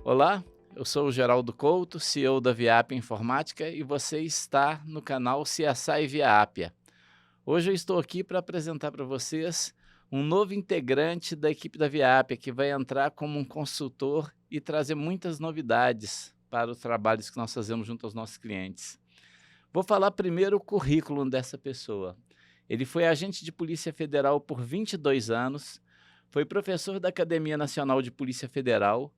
Olá, eu sou o Geraldo Couto, CEO da Viap Informática e você está no canal CSI Via Appia. Hoje eu estou aqui para apresentar para vocês um novo integrante da equipe da Via Appia que vai entrar como um consultor e trazer muitas novidades para os trabalhos que nós fazemos junto aos nossos clientes. Vou falar primeiro o currículo dessa pessoa. Ele foi agente de Polícia Federal por 22 anos, foi professor da Academia Nacional de Polícia Federal,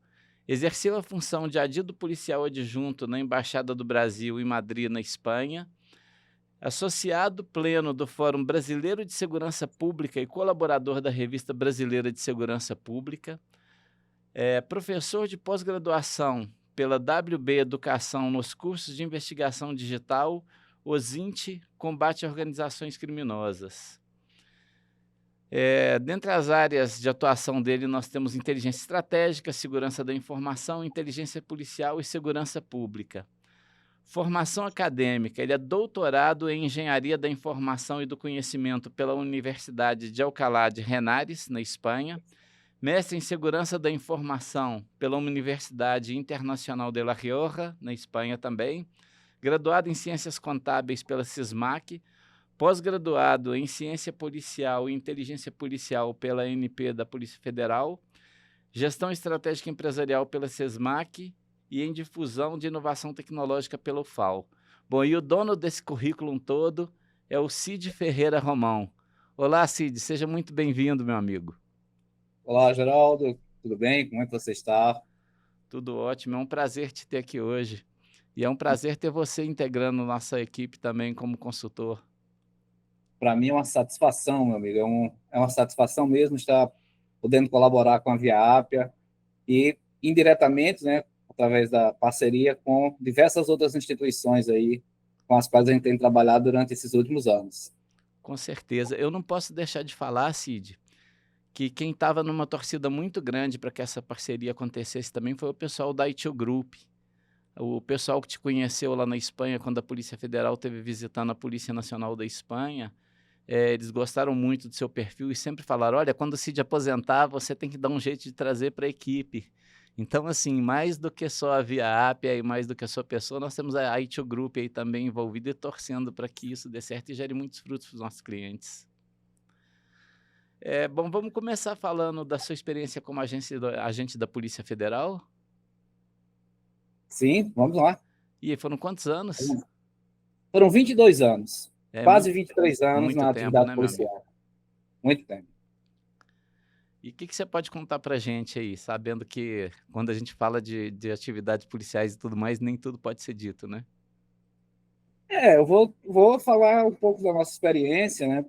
exerceu a função de adido policial adjunto na Embaixada do Brasil em Madrid, na Espanha, associado pleno do Fórum Brasileiro de Segurança Pública e colaborador da Revista Brasileira de Segurança Pública, professor de pós-graduação pela WB Educação nos cursos de investigação digital, OSINT, combate a organizações criminosas. Dentre as áreas de atuação dele, nós temos inteligência estratégica, segurança da informação, inteligência policial e segurança pública. Formação acadêmica, ele é doutorado em engenharia da informação e do conhecimento pela Universidade de Alcalá de Henares, na Espanha, mestre em segurança da informação pela Universidade Internacional de La Rioja, na Espanha também, graduado em ciências contábeis pela SISMAC, pós-graduado em Ciência Policial e Inteligência Policial pela ANP da Polícia Federal, Gestão Estratégica Empresarial pela SESMAC e em Difusão de Inovação Tecnológica pela UFAL. Bom, e o dono desse currículo todo é o Cid Ferreira Romão. Olá, Cid, seja muito bem-vindo, meu amigo. Olá, Geraldo, tudo bem? Como é que você está? Tudo ótimo, é um prazer te ter aqui hoje. E é um prazer ter você integrando nossa equipe também como consultor. Para mim é uma satisfação, meu amigo, é uma satisfação mesmo estar podendo colaborar com a Via Appia e indiretamente, né, através da parceria com diversas outras instituições aí com as quais a gente tem trabalhado durante esses últimos anos. Com certeza. Eu não posso deixar de falar, Cid, que quem estava numa torcida muito grande para que essa parceria acontecesse também foi o pessoal da ITIL Group. O pessoal que te conheceu lá na Espanha, quando a Polícia Federal esteve visitando a Polícia Nacional da Espanha, eles gostaram muito do seu perfil e sempre falaram, olha, quando o Cid aposentar, você tem que dar um jeito de trazer para a equipe. Então, assim, mais do que só a Via Appia e mais do que a sua pessoa, nós temos a ITIL Group aí também envolvida e torcendo para que isso dê certo e gere muitos frutos para os nossos clientes. Bom, vamos começar falando da sua experiência como agente da Polícia Federal. Sim, vamos lá. E aí, foram quantos anos? Foram 22 anos, É quase 23 anos muito na tempo, atividade né, meu amigo? policial. Muito tempo. E o que você pode contar pra gente aí, sabendo que quando a gente fala de atividades policiais e tudo mais, nem tudo pode ser dito, né? Eu vou falar um pouco da nossa experiência, né?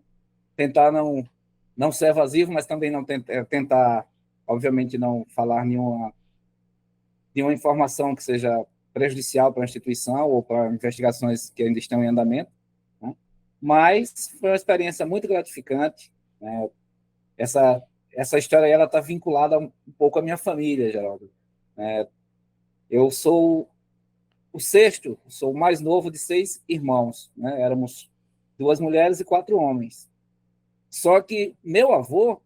Tentar não ser evasivo, mas também não tentar, obviamente, não falar nenhuma informação que seja prejudicial para a instituição ou para investigações que ainda estão em andamento, né? Mas foi uma experiência muito gratificante, né? Essa história ela está vinculada um pouco à minha família, Geraldo. Eu sou o sexto, sou o mais novo de 6 irmãos, né? Éramos 2 mulheres e 4 homens. Só que meu avô,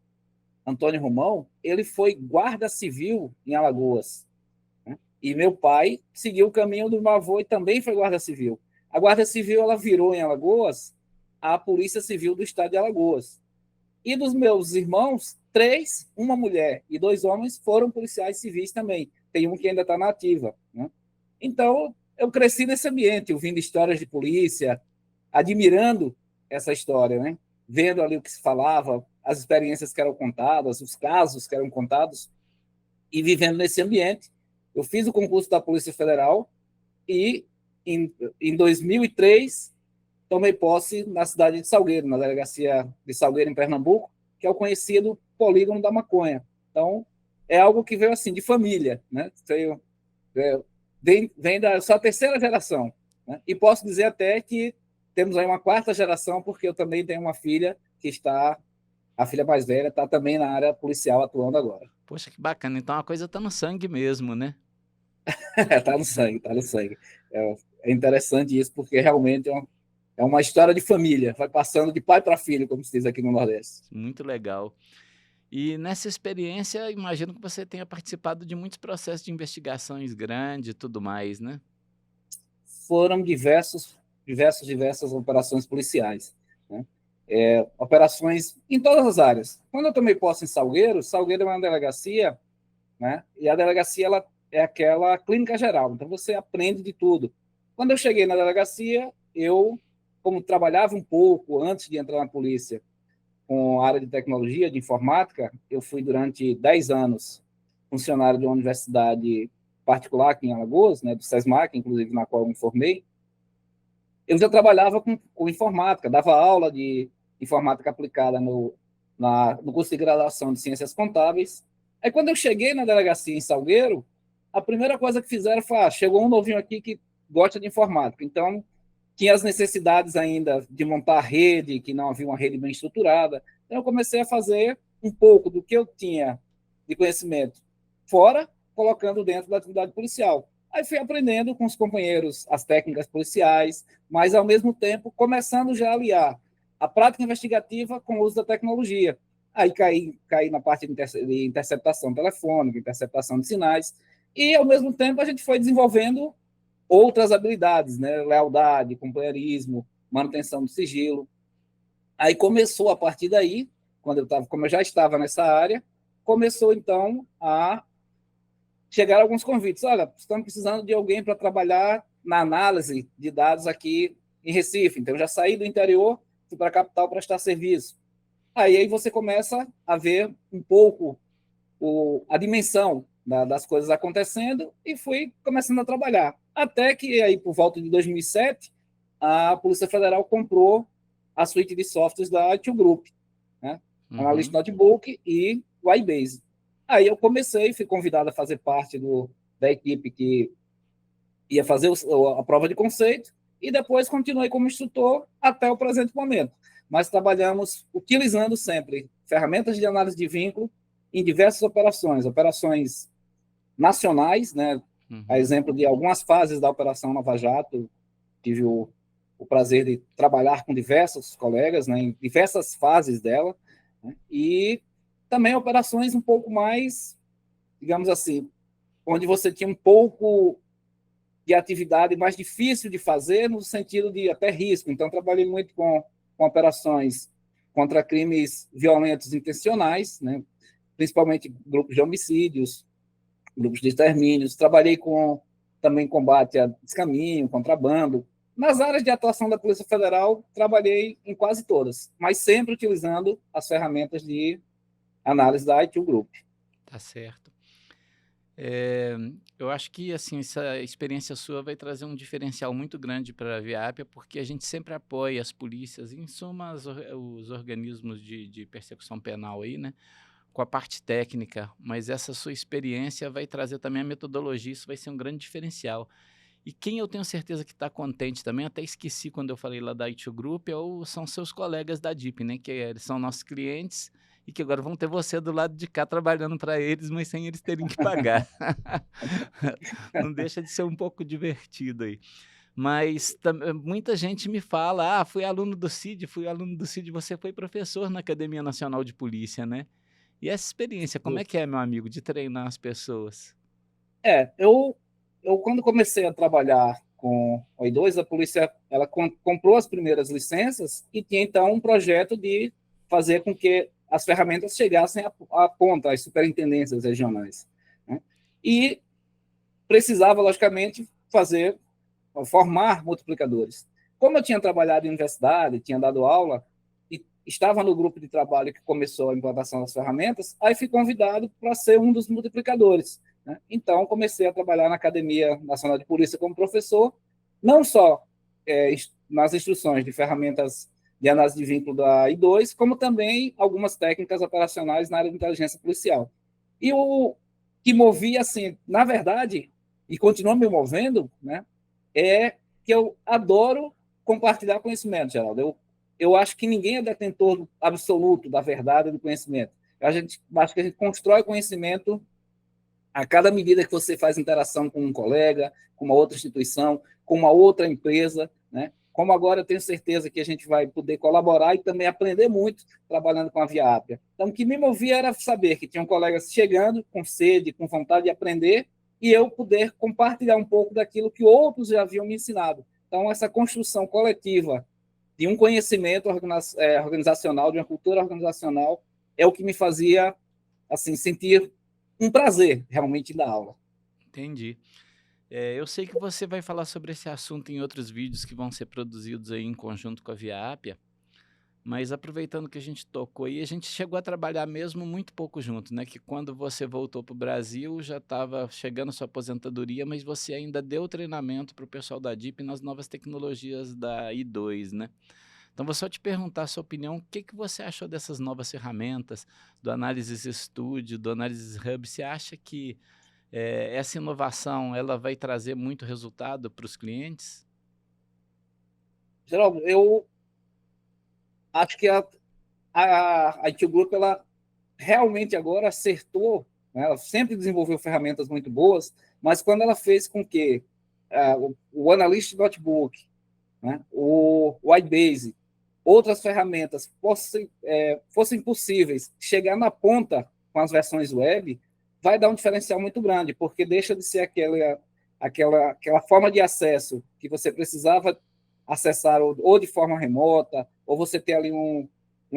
Antônio Romão, ele foi guarda civil em Alagoas, né? E meu pai seguiu o caminho do meu avô e também foi guarda civil. A guarda civil ela virou em Alagoas a Polícia Civil do Estado de Alagoas. E dos meus irmãos, 3, uma mulher e 2 homens foram policiais civis também. Tem um que ainda está na ativa, né? Então, eu cresci nesse ambiente, ouvindo histórias de polícia, admirando essa história, né? Vendo ali o que se falava, as experiências que eram contadas, os casos que eram contados, e vivendo nesse ambiente. Eu fiz o concurso da Polícia Federal e, em 2003, tomei posse na cidade de Salgueiro, na delegacia de Salgueiro, em Pernambuco, que é o conhecido polígono da maconha. Então, é algo que veio assim, de família, né? Vem da sua terceira geração, né? E posso dizer até que temos aí uma quarta geração, porque eu também tenho uma filha que está, a filha mais velha, está também na área policial atuando agora. Poxa, que bacana. Então a coisa tá no sangue mesmo, né? Está no sangue, está no sangue. É interessante isso, porque realmente é uma história de família, vai passando de pai para filho, como se diz aqui no Nordeste. Muito legal. E nessa experiência, imagino que você tenha participado de muitos processos de investigações grandes e tudo mais, né? Foram diversas operações policiais, né? Operações em todas as áreas. Quando eu tomei posse em Salgueiro, Salgueiro é uma delegacia, né? E a delegacia ela é aquela clínica geral, então você aprende de tudo. Quando eu cheguei na delegacia, eu, como trabalhava um pouco antes de entrar na polícia com a área de tecnologia, de informática, eu fui durante 10 anos funcionário de uma universidade particular aqui em Alagoas, né, do SESMAC, inclusive na qual eu me formei. Eu já trabalhava com informática, dava aula de informática aplicada no curso de graduação de Ciências Contábeis. Aí, quando eu cheguei na delegacia em Salgueiro, a primeira coisa que fizeram foi, chegou um novinho aqui que gosta de informática. Então, tinha as necessidades ainda de montar a rede, que não havia uma rede bem estruturada. Então, eu comecei a fazer um pouco do que eu tinha de conhecimento fora, colocando dentro da atividade policial. Aí fui aprendendo com os companheiros as técnicas policiais, mas, ao mesmo tempo, começando já a aliar a prática investigativa com o uso da tecnologia. Aí caí na parte de interceptação telefônica, interceptação de sinais, e, ao mesmo tempo, a gente foi desenvolvendo outras habilidades, né? Lealdade, companheirismo, manutenção do sigilo. Aí começou, a partir daí, como eu já estava nessa área, começou, então, a chegar alguns convites. Olha, estamos precisando de alguém para trabalhar na análise de dados aqui em Recife. Então, eu já saí do interior, fui para a capital prestar serviço. Aí você começa a ver um pouco a dimensão das coisas acontecendo e fui começando a trabalhar. Até que, aí, por volta de 2007, a Polícia Federal comprou a suíte de softwares da ITU Group, né? Analyst Notebook e o iBase. Aí eu fui convidado a fazer parte da equipe que ia fazer a prova de conceito e depois continuei como instrutor até o presente momento. Mas trabalhamos utilizando sempre ferramentas de análise de vínculo em diversas operações nacionais, né? A exemplo de algumas fases da Operação Lava Jato, tive o prazer de trabalhar com diversos colegas, né, em diversas fases dela, né? E também operações um pouco mais, digamos assim, onde você tinha um pouco de atividade mais difícil de fazer, no sentido de até risco. Então, trabalhei muito com operações contra crimes violentos intencionais, né? Principalmente grupos de homicídios, grupos de extermínios. Trabalhei também combate a descaminho, contrabando. Nas áreas de atuação da Polícia Federal, trabalhei em quase todas, mas sempre utilizando as ferramentas de análise da ITU Group. Tá certo. Eu acho que assim essa experiência sua vai trazer um diferencial muito grande para a Viapia, porque a gente sempre apoia as polícias, em suma, os organismos de persecução penal aí, né? Com a parte técnica, mas essa sua experiência vai trazer também a metodologia, isso vai ser um grande diferencial. E quem eu tenho certeza que está contente também, até esqueci quando eu falei lá da ITU Group, são seus colegas da DIP, né? Que eles são nossos clientes e que agora vão ter você do lado de cá trabalhando para eles, mas sem eles terem que pagar. Não deixa de ser um pouco divertido aí. Mas muita gente me fala, fui aluno do CID, você foi professor na Academia Nacional de Polícia, né? E essa experiência, como é que é, meu amigo, de treinar as pessoas? Eu quando comecei a trabalhar com o I2, a polícia ela comprou as primeiras licenças e tinha, então, um projeto de fazer com que as ferramentas chegassem à ponta, às superintendências regionais, né? E precisava, logicamente, formar multiplicadores. Como eu tinha trabalhado em universidade, tinha dado aula, e estava no grupo de trabalho que começou a implantação das ferramentas, aí fui convidado para ser um dos multiplicadores, né? Então, comecei a trabalhar na Academia Nacional de Polícia como professor, não só nas instruções de ferramentas de análise de vínculo da I2, como também algumas técnicas operacionais na área de inteligência policial. E o que movia, assim, na verdade, e continua me movendo, né, é que eu adoro compartilhar conhecimento, Geraldo. Eu acho que ninguém é detentor absoluto da verdade do conhecimento. Acho que a gente constrói conhecimento a cada medida que você faz interação com um colega, com uma outra instituição, com uma outra empresa, né? como agora eu tenho certeza que a gente vai poder colaborar e também aprender muito trabalhando com a Via Ápia. Então, o que me movia era saber que tinham colegas chegando com sede, com vontade de aprender, e eu poder compartilhar um pouco daquilo que outros já haviam me ensinado. Então, essa construção coletiva de um conhecimento organizacional, de uma cultura organizacional, é o que me fazia assim sentir um prazer realmente da aula. Entendi. Eu sei que você vai falar sobre esse assunto em outros vídeos que vão ser produzidos aí em conjunto com a Via Ápia, mas aproveitando que a gente tocou aí, a gente chegou a trabalhar mesmo muito pouco junto, né? Que quando você voltou para o Brasil já estava chegando a sua aposentadoria, mas você ainda deu treinamento para o pessoal da DIP nas novas tecnologias da I2, né? Então, vou só te perguntar a sua opinião, o que que você achou dessas novas ferramentas, do Analysis Studio, do Analysis Hub? Você acha que essa inovação ela vai trazer muito resultado para os clientes? Geraldo, eu acho que a IT Group ela realmente agora acertou, né? Ela sempre desenvolveu ferramentas muito boas, mas quando ela fez com que o Analyst Notebook, né, o Whitebase, outras ferramentas fossem possíveis chegar na ponta com as versões web, vai dar um diferencial muito grande, porque deixa de ser aquela forma de acesso que você precisava acessar ou de forma remota, ou você ter ali um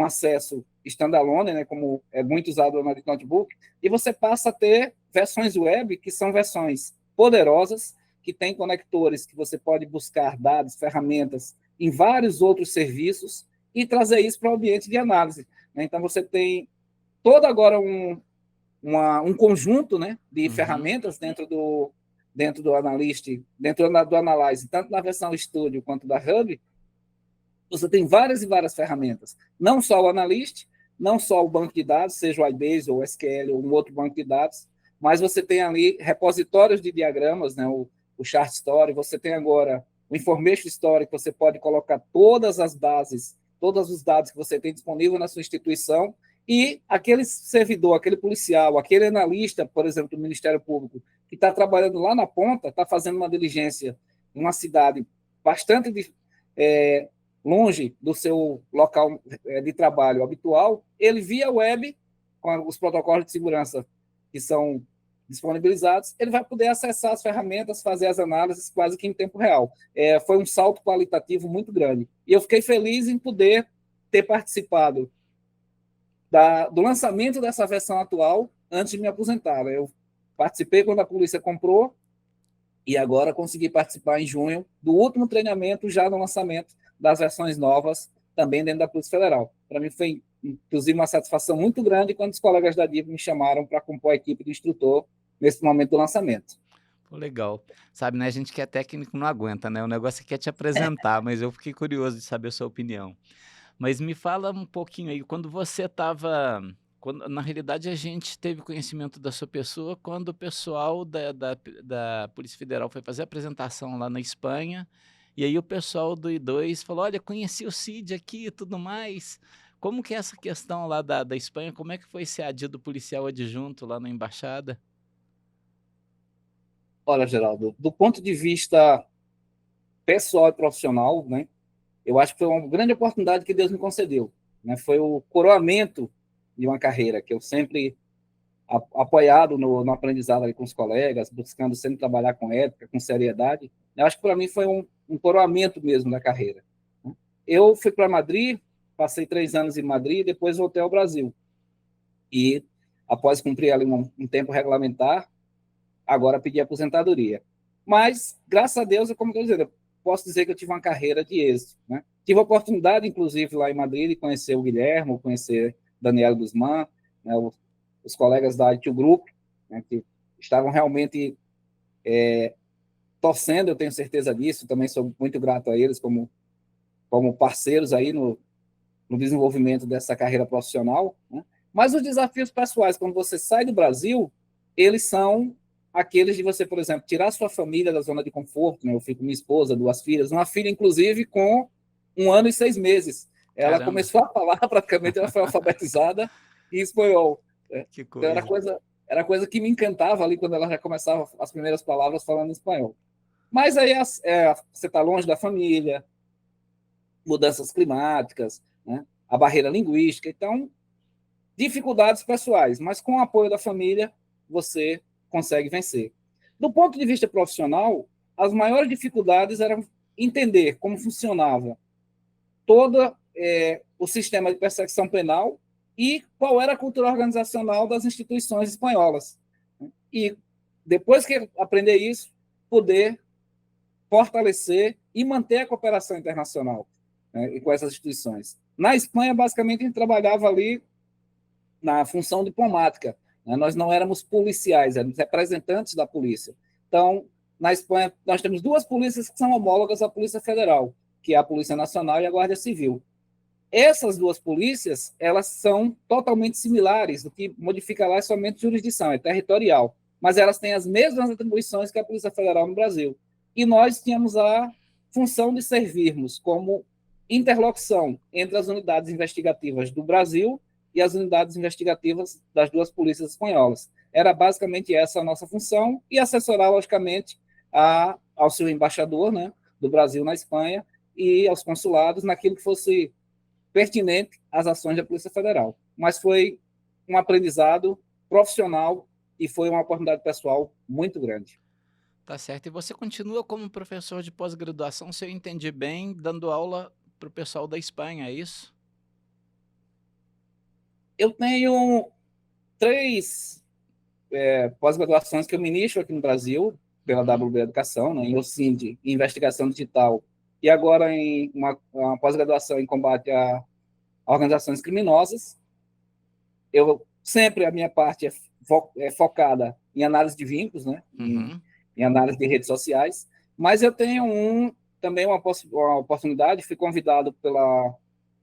acesso standalone, né, como é muito usado no notebook, e você passa a ter versões web que são versões poderosas, que têm conectores que você pode buscar dados, ferramentas em vários outros serviços e trazer isso para o ambiente de análise, né? Então, você tem todo agora um conjunto, né, de ferramentas dentro do Analyst, dentro do Analyze, tanto na versão Studio quanto da Hub. Você tem várias e várias ferramentas, não só o Analyst, não só o banco de dados, seja o iBase ou o SQL ou um outro banco de dados, mas você tem ali repositórios de diagramas, né, o Chart Story, você tem agora o Information Story, que você pode colocar todas as bases, todos os dados que você tem disponível na sua instituição, e aquele servidor, aquele policial, aquele analista, por exemplo, do Ministério Público, que está trabalhando lá na ponta, está fazendo uma diligência em uma cidade bastante longe do seu local de trabalho habitual, ele via web, com os protocolos de segurança que são disponibilizados, ele vai poder acessar as ferramentas, fazer as análises quase que em tempo real. Foi um salto qualitativo muito grande. E eu fiquei feliz em poder ter participado do lançamento dessa versão atual antes de me aposentar. Eu participei quando a polícia comprou e agora consegui participar em junho do último treinamento já no lançamento das versões novas também dentro da Polícia Federal. Para mim foi, inclusive, uma satisfação muito grande quando os colegas da DIP me chamaram para compor a equipe do instrutor nesse momento do lançamento. Pô, legal. Sabe, né, a gente que é técnico não aguenta, né? O negócio aqui é te apresentar, mas eu fiquei curioso de saber a sua opinião. Mas me fala um pouquinho aí, quando você estava. Na realidade, a gente teve conhecimento da sua pessoa quando o pessoal da Polícia Federal foi fazer a apresentação lá na Espanha, e aí o pessoal do I2 falou: olha, conheci o Cid aqui e tudo mais. Como que é essa questão lá da Espanha? Como é que foi ser adido policial adjunto lá na embaixada? Olha, Geraldo, do ponto de vista pessoal e profissional, né, eu acho que foi uma grande oportunidade que Deus me concedeu, né? Foi o coroamento de uma carreira que eu sempre apoiado no aprendizado ali com os colegas, buscando sempre trabalhar com ética, com seriedade. Eu acho que para mim foi um coroamento mesmo da carreira. Eu fui para Madrid, passei 3 anos em Madrid, depois voltei ao Brasil. E após cumprir ali um tempo regulamentar, agora pedi aposentadoria. Mas, graças a Deus, como eu estou dizendo, eu posso dizer que eu tive uma carreira de êxito, né? Tive a oportunidade, inclusive, lá em Madrid, de conhecer o Guilherme, conhecer Daniel Guzmán, né, os colegas da ITU Group, né, que estavam realmente torcendo, eu tenho certeza disso, também sou muito grato a eles como parceiros aí no desenvolvimento dessa carreira profissional, né? Mas os desafios pessoais, quando você sai do Brasil, eles são aqueles de você, por exemplo, tirar sua família da zona de conforto, né? Eu fico com minha esposa, 2 filhas, uma filha, inclusive, com 1 ano e 6 meses. Ela Caramba, começou a falar, praticamente, ela foi alfabetizada em espanhol, né? que Então, coisa. era coisa que me encantava ali, quando ela já começava as primeiras palavras falando em espanhol. Mas aí você está longe da família, mudanças climáticas, né? A barreira linguística. Então, dificuldades pessoais, mas com o apoio da família, você consegue vencer. Do ponto de vista profissional, as maiores dificuldades eram entender como funcionava todo o sistema de persecução penal e qual era a cultura organizacional das instituições espanholas. E depois que aprender isso, poder fortalecer e manter a cooperação internacional, né, com essas instituições. Na Espanha, basicamente, a gente trabalhava ali na função diplomática, né? Nós não éramos policiais, éramos representantes da polícia. Então, na Espanha, nós temos duas polícias que são homólogas à Polícia Federal, que é a Polícia Nacional e a Guarda Civil. Essas duas polícias, elas são totalmente similares, o que modifica lá é somente jurisdição, é territorial, mas elas têm as mesmas atribuições que a Polícia Federal no Brasil. E nós tínhamos a função de servirmos como interlocução entre as unidades investigativas do Brasil e as unidades investigativas das duas polícias espanholas. Era basicamente essa a nossa função e assessorar, logicamente, ao seu embaixador, né, do Brasil na Espanha e aos consulados naquilo que fosse pertinente às ações da Polícia Federal. Mas foi um aprendizado profissional e foi uma oportunidade pessoal muito grande. Tá certo. E você continua como professor de pós-graduação, se eu entendi bem, dando aula para o pessoal da Espanha, é isso? Eu tenho 3 pós-graduações que eu ministro aqui no Brasil, pela WB Educação, né, em OCIND, em Investigação Digital, e agora em uma pós-graduação em combate a organizações criminosas. Eu sempre, a minha parte é focada em análise de vínculos, né, Uhum. em análise de redes sociais, mas eu tenho também uma oportunidade, fui convidado pela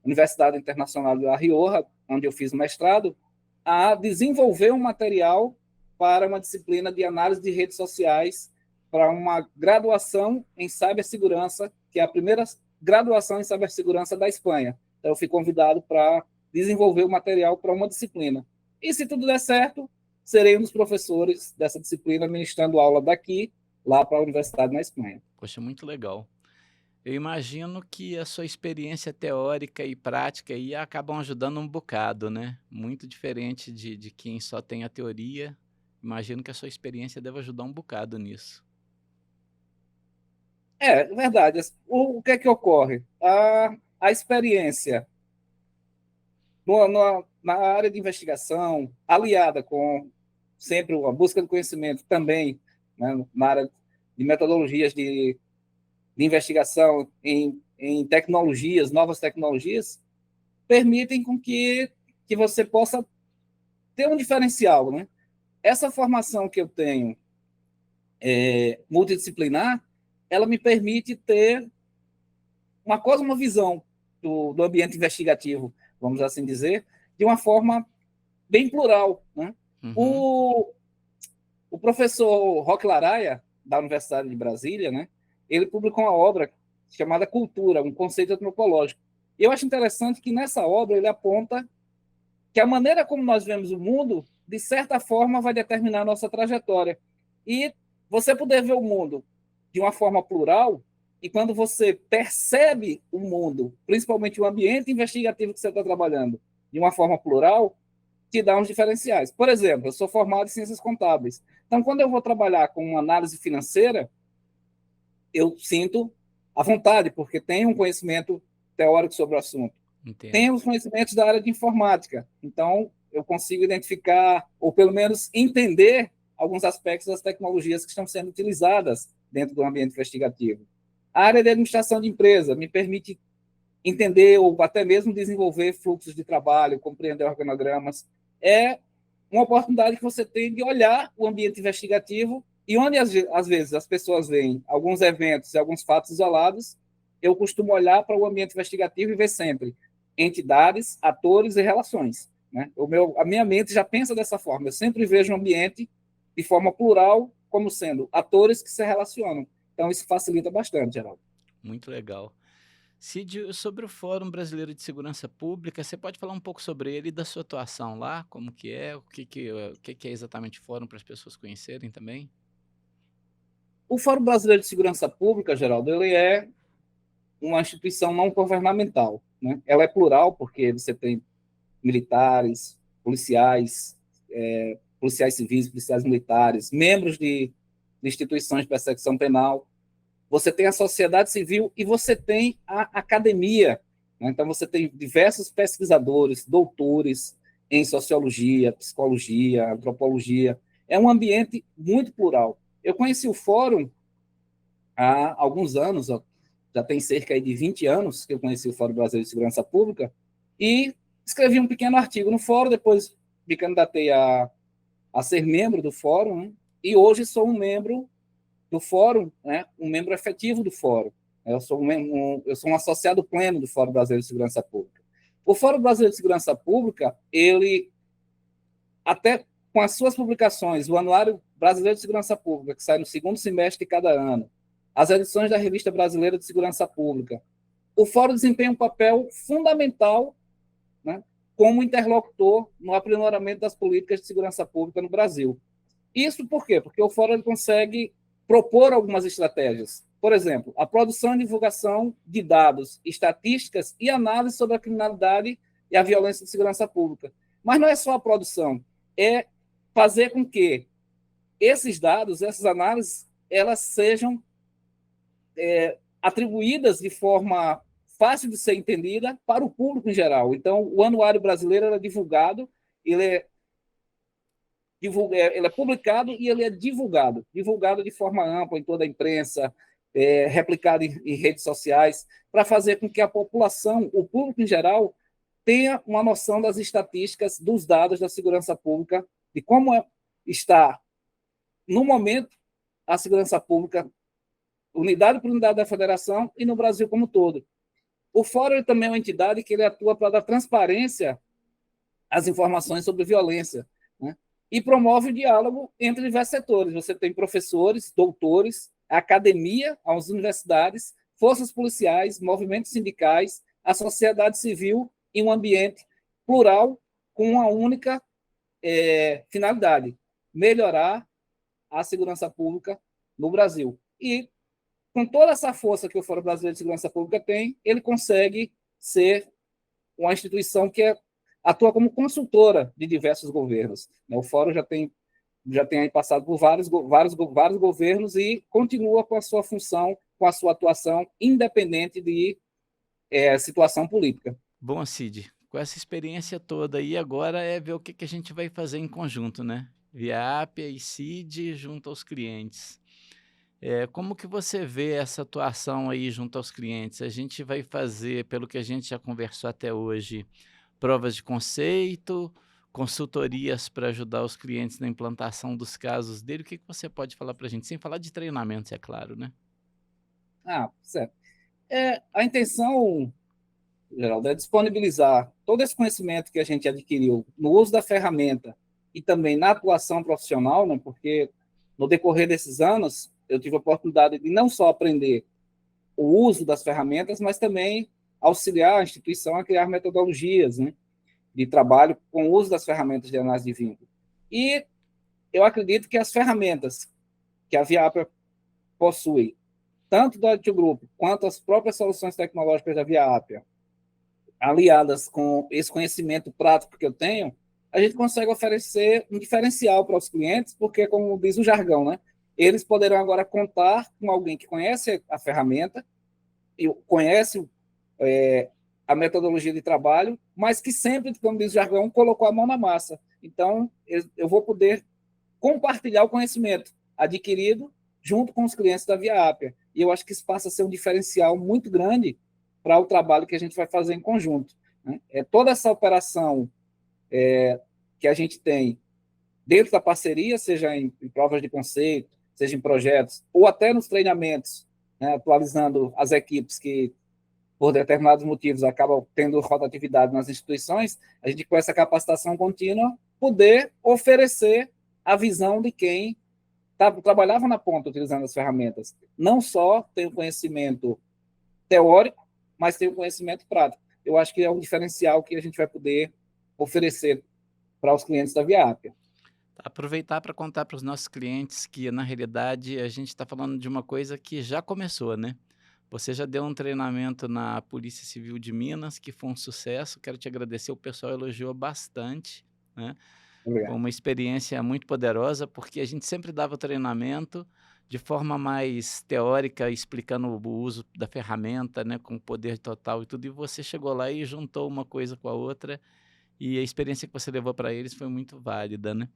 Universidade Internacional de La Rioja, onde eu fiz o mestrado, a desenvolver um material para uma disciplina de análise de redes sociais para uma graduação em cibersegurança, que é a primeira graduação em cibersegurança da Espanha. Então, eu fui convidado para desenvolver o material para uma disciplina. E se tudo der certo, serei um dos professores dessa disciplina, ministrando aula daqui, lá para a universidade na Espanha. Poxa, muito legal. Eu imagino que a sua experiência teórica e prática aí acabam ajudando um bocado, né? Muito diferente de quem só tem a teoria. Imagino que a sua experiência deve ajudar um bocado nisso. É verdade. O que é que ocorre? A experiência na área de investigação, aliada com sempre a busca do conhecimento também, né, na área de metodologias de investigação em tecnologias, novas tecnologias, permitem com que você possa ter um diferencial, né? Essa formação que eu tenho multidisciplinar, ela me permite ter uma cosmovisão do ambiente investigativo, vamos assim dizer, de uma forma bem plural, né? Uhum. O professor Roque Laraia, da Universidade de Brasília, né, ele publicou uma obra chamada Cultura, um conceito antropológico. E eu acho interessante que nessa obra ele aponta que a maneira como nós vemos o mundo, de certa forma, vai determinar a nossa trajetória. E você poder ver o mundo de uma forma plural, e quando você percebe o mundo, principalmente o ambiente investigativo que você está trabalhando, de uma forma plural, te dá uns diferenciais. Por exemplo, eu sou formado em ciências contábeis. Então, quando eu vou trabalhar com uma análise financeira, eu sinto à vontade, porque tenho um conhecimento teórico sobre o assunto. Entendo. Tenho os conhecimentos da área de informática. Então, eu consigo identificar, ou pelo menos entender, alguns aspectos das tecnologias que estão sendo utilizadas dentro do ambiente investigativo. A área de administração de empresa me permite entender ou até mesmo desenvolver fluxos de trabalho, compreender organogramas. É uma oportunidade que você tem de olhar o ambiente investigativo e onde, às vezes, as pessoas veem alguns eventos e alguns fatos isolados, eu costumo olhar para o ambiente investigativo e ver sempre entidades, atores e relações. Né? A minha mente já pensa dessa forma. Eu sempre vejo o ambiente de forma plural, como sendo atores que se relacionam. Então, isso facilita bastante, Geraldo. Muito legal. Cid, sobre o Fórum Brasileiro de Segurança Pública, você pode falar um pouco sobre ele e da sua atuação lá? Como que é? O que é exatamente o fórum para as pessoas conhecerem também? O Fórum Brasileiro de Segurança Pública, Geraldo, ele é uma instituição não governamental, né? Ela é plural porque você tem militares, policiais, policiais civis, policiais militares, membros de instituições de persecução penal, você tem a sociedade civil e você tem a academia, né? Então, você tem diversos pesquisadores, doutores em sociologia, psicologia, antropologia. É um ambiente muito plural. Eu conheci o fórum há alguns anos, ó, já tem cerca de 20 anos que eu conheci o Fórum Brasileiro de Segurança Pública, e escrevi um pequeno artigo no fórum, depois me candidatei a ser membro do fórum, né? E hoje sou um membro do fórum, né? Um membro efetivo do fórum. Eu sou um associado pleno do Fórum Brasileiro de Segurança Pública. O Fórum Brasileiro de Segurança Pública, ele, até com as suas publicações, o Anuário Brasileiro de Segurança Pública, que sai no segundo semestre de cada ano, as edições da Revista Brasileira de Segurança Pública, o Fórum desempenha um papel fundamental, né, como interlocutor no aprimoramento das políticas de segurança pública no Brasil. Isso por quê? Porque o Fórum ele consegue propor algumas estratégias. Por exemplo, a produção e divulgação de dados, estatísticas e análise sobre a criminalidade e a violência de segurança pública. Mas não é só a produção, é fazer com que esses dados, essas análises, elas sejam atribuídas de forma fácil de ser entendida para o público em geral. Então, o Anuário Brasileiro é divulgado, ele é publicado e ele é divulgado de forma ampla em toda a imprensa, replicado em redes sociais, para fazer com que a população, o público em geral, tenha uma noção das estatísticas, dos dados da segurança pública, de como está, no momento, a segurança pública, unidade por unidade da federação e no Brasil como um todo. O Fórum também é uma entidade que ele atua para dar transparência às informações sobre violência, né? E promove o diálogo entre diversos setores. Você tem professores, doutores, academia, as universidades, forças policiais, movimentos sindicais, a sociedade civil em um ambiente plural com uma única finalidade: melhorar a segurança pública no Brasil. E com toda essa força que o Fórum Brasileiro de Segurança Pública tem, ele consegue ser uma instituição que atua como consultora de diversos governos. O Fórum já tem aí passado por vários governos e continua com a sua função, com a sua atuação, independente de situação política. Bom, Cid, com essa experiência toda aí, agora é ver o que a gente vai fazer em conjunto, né? Viapia e Cid junto aos clientes. Como que você vê essa atuação aí junto aos clientes? A gente vai fazer, pelo que a gente já conversou até hoje, provas de conceito, consultorias para ajudar os clientes na implantação dos casos dele. O que você pode falar para a gente? Sem falar de treinamentos, é claro, né? Certo. A intenção, Geraldo, é disponibilizar todo esse conhecimento que a gente adquiriu no uso da ferramenta e também na atuação profissional, né? Porque no decorrer desses anos eu tive a oportunidade de não só aprender o uso das ferramentas, mas também auxiliar a instituição a criar metodologias, né, de trabalho com o uso das ferramentas de análise de vínculo. E eu acredito que as ferramentas que a Viapia possui, tanto do Addio Group quanto as próprias soluções tecnológicas da Viapia, aliadas com esse conhecimento prático que eu tenho, a gente consegue oferecer um diferencial para os clientes, porque, como diz o jargão, né, eles poderão agora contar com alguém que conhece a ferramenta, e conhece a metodologia de trabalho, mas que sempre, como diz o jargão, colocou a mão na massa. Então, eu vou poder compartilhar o conhecimento adquirido junto com os clientes da Viapia. E eu acho que isso passa a ser um diferencial muito grande para o trabalho que a gente vai fazer em conjunto, né? Toda essa operação que a gente tem dentro da parceria, seja em provas de conceito, seja em projetos, ou até nos treinamentos, né, atualizando as equipes que, por determinados motivos, acabam tendo rotatividade nas instituições, a gente, com essa capacitação contínua, poder oferecer a visão de quem trabalhava na ponta utilizando as ferramentas. Não só tem o conhecimento teórico, mas tem o conhecimento prático. Eu acho que é um diferencial que a gente vai poder oferecer para os clientes da Viapia. Aproveitar para contar para os nossos clientes que, na realidade, a gente está falando de uma coisa que já começou, né? Você já deu um treinamento na Polícia Civil de Minas, que foi um sucesso. Quero te agradecer, o pessoal elogiou bastante, né? Foi Obrigado. uma experiência muito poderosa, porque a gente sempre dava o treinamento de forma mais teórica, explicando o uso da ferramenta, né, com poder total e tudo, e você chegou lá e juntou uma coisa com a outra, e a experiência que você levou para eles foi muito válida, né?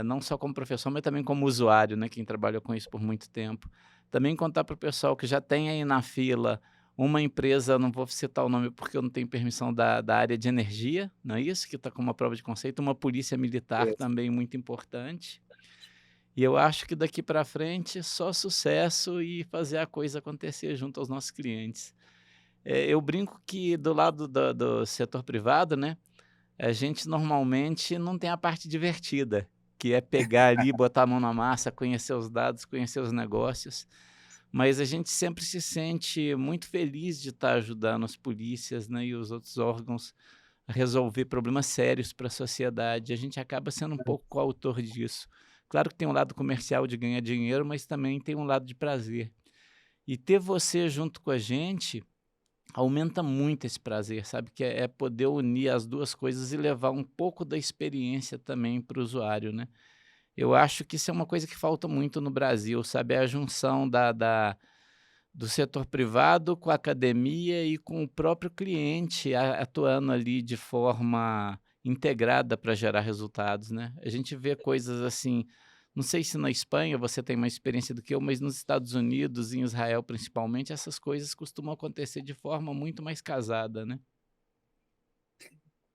Não só como professor, mas também como usuário, né, quem trabalhou com isso por muito tempo. Também contar para o pessoal que já tem aí na fila uma empresa, não vou citar o nome porque eu não tenho permissão da área de energia, não é isso? Que está com uma prova de conceito, uma polícia militar Isso. também muito importante. E eu acho que daqui para frente só sucesso e fazer a coisa acontecer junto aos nossos clientes. Eu brinco que do lado do setor privado, né, a gente normalmente não tem a parte divertida, que é pegar ali, botar a mão na massa, conhecer os dados, conhecer os negócios, mas a gente sempre se sente muito feliz de estar ajudando as polícias, né, e os outros órgãos a resolver problemas sérios para a sociedade. A gente acaba sendo um pouco coautor disso. Claro que tem um lado comercial de ganhar dinheiro, mas também tem um lado de prazer. E ter você junto com a gente aumenta muito esse prazer, sabe, que é poder unir as 2 coisas e levar um pouco da experiência também para o usuário, né. Eu acho que isso é uma coisa que falta muito no Brasil, sabe, é a junção do setor privado com a academia e com o próprio cliente atuando ali de forma integrada para gerar resultados, né. A gente vê coisas assim, não sei se na Espanha você tem mais experiência do que eu, mas nos Estados Unidos, em Israel principalmente, essas coisas costumam acontecer de forma muito mais casada, né.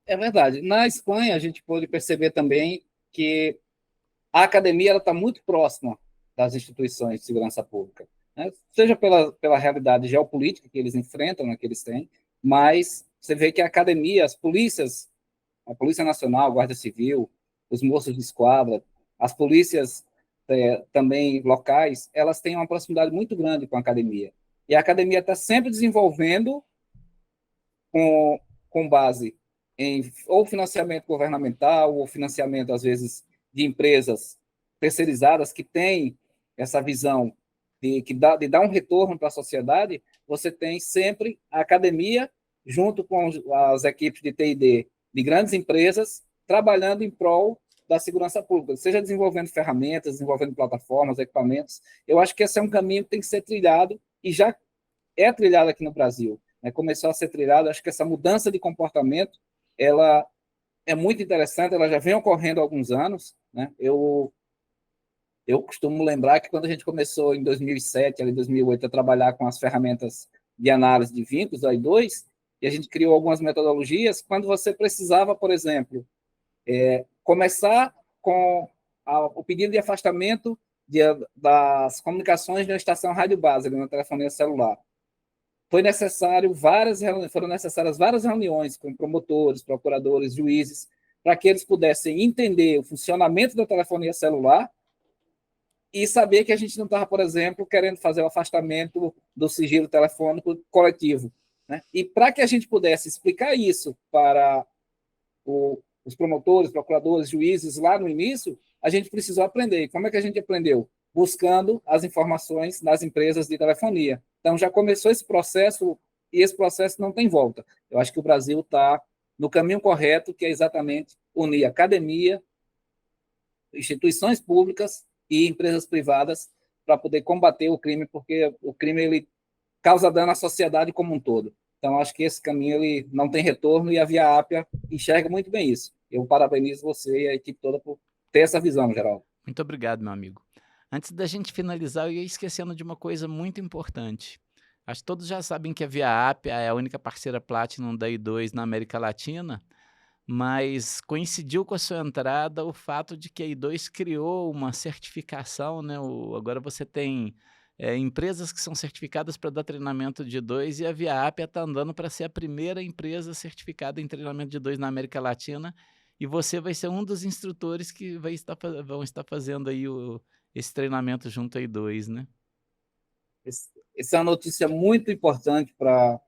É verdade. Na Espanha, a gente pôde perceber também que a academia está muito próxima das instituições de segurança pública, né? Seja pela realidade geopolítica que eles enfrentam, né, que eles têm, mas você vê que a academia, as polícias, a Polícia Nacional, a Guarda Civil, os moços de esquadra, as polícias também locais, elas têm uma proximidade muito grande com a academia. E a academia está sempre desenvolvendo com, com base em ou financiamento governamental, ou financiamento, às vezes, de empresas terceirizadas que têm essa visão de dar um retorno para a sociedade. Você tem sempre a academia, junto com as equipes de T&D de grandes empresas, trabalhando em prol da segurança pública, seja desenvolvendo ferramentas, desenvolvendo plataformas, equipamentos. Eu acho que esse é um caminho que tem que ser trilhado, e já é trilhado aqui no Brasil, né? Começou a ser trilhado. Acho que essa mudança de comportamento, ela é muito interessante, ela já vem ocorrendo há alguns anos, né? Eu costumo lembrar que quando a gente começou em 2007, ali 2008, a trabalhar com as ferramentas de análise de vínculos, a I2, e a gente criou algumas metodologias, quando você precisava, por exemplo, começar com o pedido de afastamento das comunicações de uma estação rádio base, na telefonia celular. Foram necessárias várias reuniões com promotores, procuradores, juízes, para que eles pudessem entender o funcionamento da telefonia celular e saber que a gente não estava, por exemplo, querendo fazer o afastamento do sigilo telefônico coletivo, né? E para que a gente pudesse explicar isso para os promotores, procuradores, juízes lá no início, a gente precisou aprender. E como é que a gente aprendeu? Buscando as informações nas empresas de telefonia. Então, já começou esse processo, e esse processo não tem volta. Eu acho que o Brasil está no caminho correto, que é exatamente unir academia, instituições públicas e empresas privadas para poder combater o crime, porque o crime ele causa dano à sociedade como um todo. Então, acho que esse caminho ele não tem retorno, e a Via Ápia enxerga muito bem isso. Eu parabenizo você e a equipe toda por ter essa visão, Geraldo. Muito obrigado, meu amigo. Antes da gente finalizar, eu ia esquecendo de uma coisa muito importante. Acho que todos já sabem que a Via Ápia é a única parceira Platinum da I2 na América Latina, mas coincidiu com a sua entrada o fato de que a I2 criou uma certificação, né? Agora você tem empresas que são certificadas para dar treinamento de I2, e a Via Ápia está andando para ser a primeira empresa certificada em treinamento de I2 na América Latina, e você vai ser um dos instrutores que vão estar fazendo aí esse treinamento junto à I2, né? Essa é uma notícia muito importante para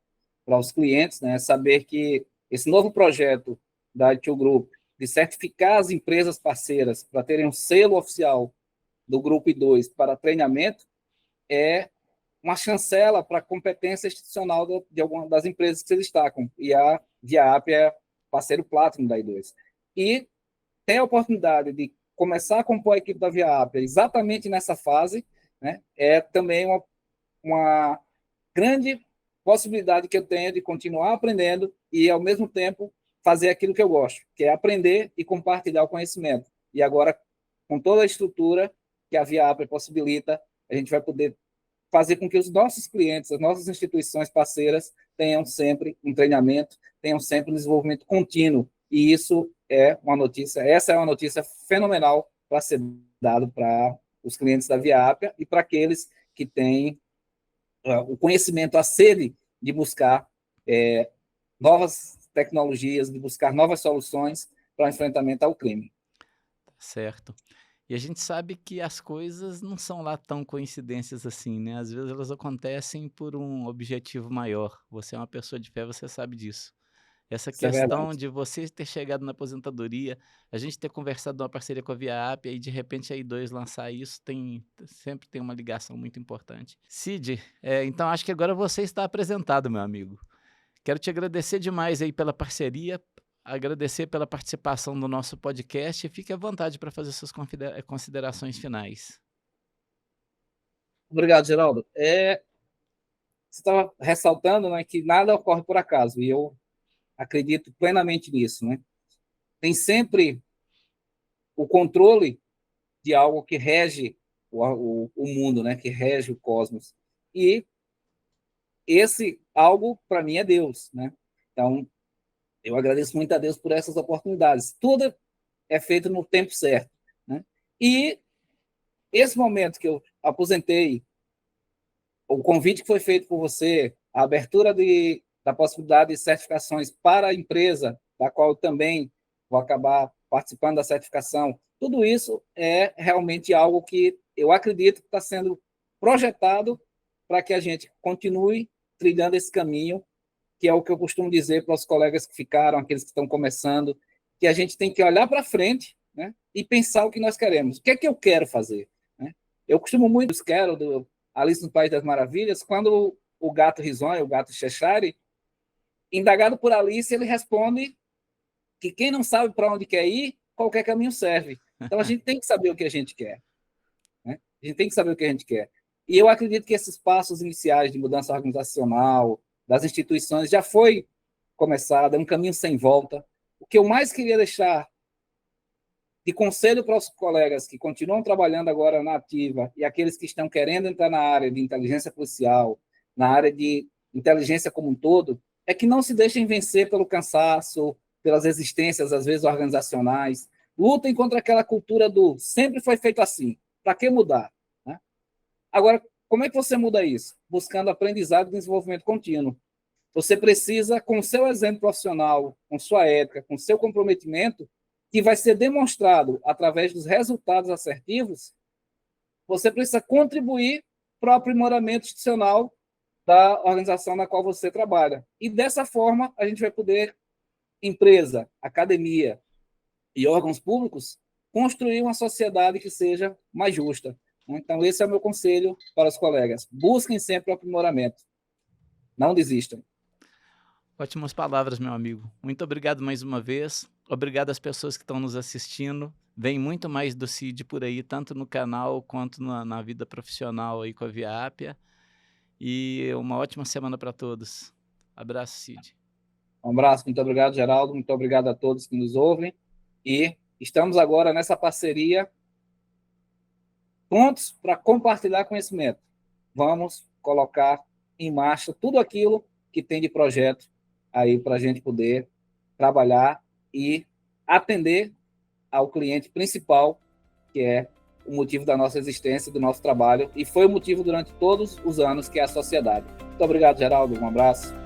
os clientes, né? Saber que esse novo projeto da ITU Group de certificar as empresas parceiras para terem um selo oficial do Grupo I2 para treinamento é uma chancela para a competência institucional de algumas das empresas que se destacam. E a VIAP é parceiro Platinum da I2. E tem a oportunidade de começar a compor a equipe da VIAP exatamente nessa fase, né? É também uma grande possibilidade que eu tenho de continuar aprendendo e, ao mesmo tempo, fazer aquilo que eu gosto, que é aprender e compartilhar o conhecimento. E agora, com toda a estrutura que a VIAP possibilita, a gente vai poder fazer com que os nossos clientes, as nossas instituições parceiras, tenham sempre um treinamento, tenham sempre um desenvolvimento contínuo. E isso é uma notícia, essa é uma notícia fenomenal para ser dado para os clientes da VIAP e para aqueles que têm o conhecimento, a sede de buscar novas tecnologias, de buscar novas soluções para o enfrentamento ao crime. Certo. E a gente sabe que as coisas não são lá tão coincidências assim, né? Às vezes elas acontecem por um objetivo maior. Você é uma pessoa de fé, você sabe disso. Essa Isso é questão verdade. de você ter chegado na aposentadoria, a gente ter conversado uma parceria com a VIAP e de repente a I2 lançar isso, sempre tem uma ligação muito importante. Cid, então acho que agora você está apresentado, meu amigo. Quero te agradecer demais aí pela parceria, agradecer pela participação no nosso podcast e fique à vontade para fazer suas considerações finais. Obrigado, Geraldo. Você estava ressaltando, né, que nada ocorre por acaso, e eu acredito plenamente nisso, né? Tem sempre o controle de algo que rege o mundo, né, que rege o cosmos. E esse algo, para mim, é Deus, né? Então, eu agradeço muito a Deus por essas oportunidades. Tudo é feito no tempo certo, né? E esse momento que eu aposentei, o convite que foi feito por você, a abertura da possibilidade de certificações para a empresa, da qual eu também vou acabar participando da certificação, tudo isso é realmente algo que eu acredito que está sendo projetado para que a gente continue trilhando esse caminho, que é o que eu costumo dizer para os colegas que ficaram, aqueles que estão começando, que a gente tem que olhar para frente, né, e pensar o que nós queremos. O que é que eu quero fazer? Né? Eu costumo muito, quero, do Alice no País das Maravilhas, quando o gato risonho, o gato Cheshire, indagado por Alice, ele responde que quem não sabe para onde quer ir, qualquer caminho serve. Então a gente tem que saber o que a gente quer. Né? A gente tem que saber o que a gente quer. E eu acredito que esses passos iniciais de mudança organizacional das instituições já foi começado, é um caminho sem volta. O que eu mais queria deixar de conselho para os colegas que continuam trabalhando agora na ativa e aqueles que estão querendo entrar na área de inteligência policial, na área de inteligência como um todo, é que não se deixem vencer pelo cansaço, pelas resistências, às vezes, organizacionais. Lutem contra aquela cultura do sempre foi feito assim. Para que mudar? Né? Agora, como é que você muda isso? Buscando aprendizado e desenvolvimento contínuo. Você precisa, com o seu exemplo profissional, com sua ética, com seu comprometimento, que vai ser demonstrado através dos resultados assertivos, você precisa contribuir para o aprimoramento institucional da organização na qual você trabalha. E dessa forma, a gente vai poder, empresa, academia e órgãos públicos, construir uma sociedade que seja mais justa. Então, esse é o meu conselho para os colegas. Busquem sempre o aprimoramento. Não desistam. Ótimas palavras, meu amigo. Muito obrigado mais uma vez. Obrigado às pessoas que estão nos assistindo. Vem muito mais do Cid por aí, tanto no canal quanto na vida profissional aí com a VIAP. E uma ótima semana para todos. Abraço, Cid. Um abraço, muito obrigado, Geraldo. Muito obrigado a todos que nos ouvem. E estamos agora nessa parceria, prontos para compartilhar conhecimento. Vamos colocar em marcha tudo aquilo que tem de projeto aí para a gente poder trabalhar e atender ao cliente principal, que é o motivo da nossa existência, do nosso trabalho, e foi o motivo durante todos os anos, que é a sociedade. Muito obrigado, Geraldo. Um abraço.